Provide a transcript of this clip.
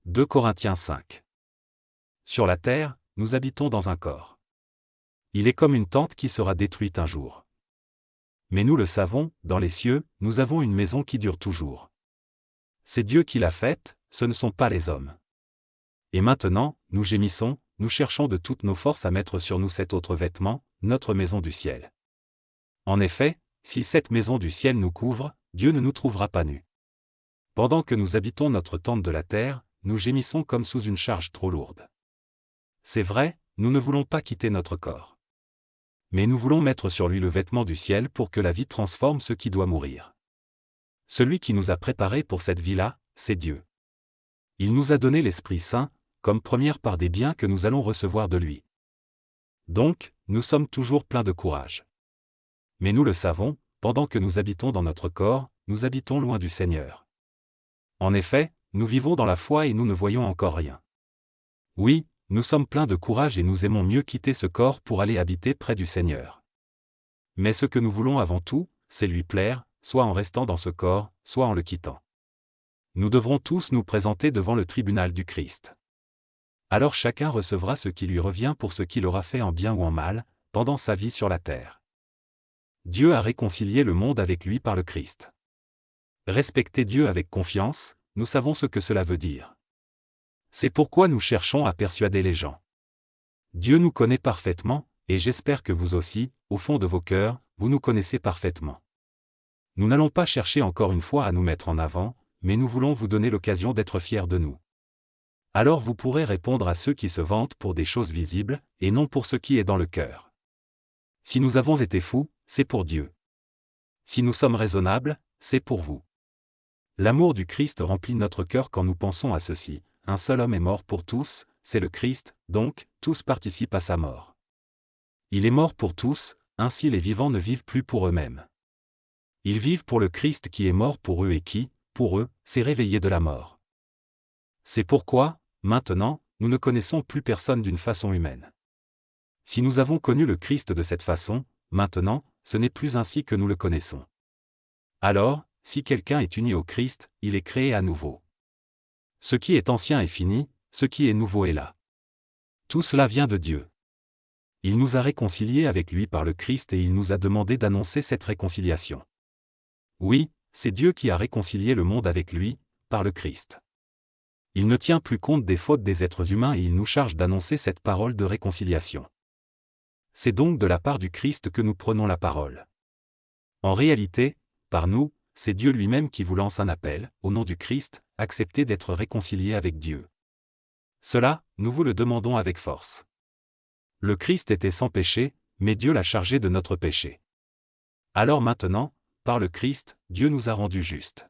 2 Corinthiens 5. Sur la terre, nous habitons dans un corps. Il est comme une tente qui sera détruite un jour. Mais nous le savons, dans les cieux, nous avons une maison qui dure toujours. C'est Dieu qui l'a faite, ce ne sont pas les hommes. Et maintenant, nous gémissons, nous cherchons de toutes nos forces à mettre sur nous cet autre vêtement, notre maison du ciel. En effet, si cette maison du ciel nous couvre, Dieu ne nous trouvera pas nus. Pendant que nous habitons notre tente de la terre, nous gémissons comme sous une charge trop lourde. C'est vrai, nous ne voulons pas quitter notre corps. Mais nous voulons mettre sur lui le vêtement du ciel pour que la vie transforme ce qui doit mourir. Celui qui nous a préparés pour cette vie-là, c'est Dieu. Il nous a donné l'Esprit Saint, comme première part des biens que nous allons recevoir de lui. Donc, nous sommes toujours pleins de courage. Mais nous le savons, pendant que nous habitons dans notre corps, nous habitons loin du Seigneur. En effet, nous vivons dans la foi et nous ne voyons encore rien. Oui, nous sommes pleins de courage et nous aimons mieux quitter ce corps pour aller habiter près du Seigneur. Mais ce que nous voulons avant tout, c'est lui plaire, soit en restant dans ce corps, soit en le quittant. Nous devrons tous nous présenter devant le tribunal du Christ. Alors chacun recevra ce qui lui revient pour ce qu'il aura fait en bien ou en mal, pendant sa vie sur la terre. Dieu a réconcilié le monde avec lui par le Christ. Respecter Dieu avec confiance, nous savons ce que cela veut dire. C'est pourquoi nous cherchons à persuader les gens. Dieu nous connaît parfaitement, et j'espère que vous aussi, au fond de vos cœurs, vous nous connaissez parfaitement. Nous n'allons pas chercher encore une fois à nous mettre en avant, mais nous voulons vous donner l'occasion d'être fiers de nous. Alors vous pourrez répondre à ceux qui se vantent pour des choses visibles, et non pour ce qui est dans le cœur. Si nous avons été fous, c'est pour Dieu. Si nous sommes raisonnables, c'est pour vous. L'amour du Christ remplit notre cœur quand nous pensons à ceci. Un seul homme est mort pour tous, c'est le Christ, donc, tous participent à sa mort. Il est mort pour tous, ainsi les vivants ne vivent plus pour eux-mêmes. Ils vivent pour le Christ qui est mort pour eux et qui, pour eux, s'est réveillé de la mort. C'est pourquoi, maintenant, nous ne connaissons plus personne d'une façon humaine. Si nous avons connu le Christ de cette façon, maintenant, ce n'est plus ainsi que nous le connaissons. Alors, si quelqu'un est uni au Christ, il est créé à nouveau. Ce qui est ancien est fini, ce qui est nouveau est là. Tout cela vient de Dieu. Il nous a réconciliés avec lui par le Christ et il nous a demandé d'annoncer cette réconciliation. Oui, c'est Dieu qui a réconcilié le monde avec lui, par le Christ. Il ne tient plus compte des fautes des êtres humains et il nous charge d'annoncer cette parole de réconciliation. C'est donc de la part du Christ que nous prenons la parole. En réalité, par nous, c'est Dieu lui-même qui vous lance un appel, au nom du Christ, acceptez d'être réconciliés avec Dieu. Cela, nous vous le demandons avec force. Le Christ était sans péché, mais Dieu l'a chargé de notre péché. Alors maintenant, par le Christ, Dieu nous a rendus justes.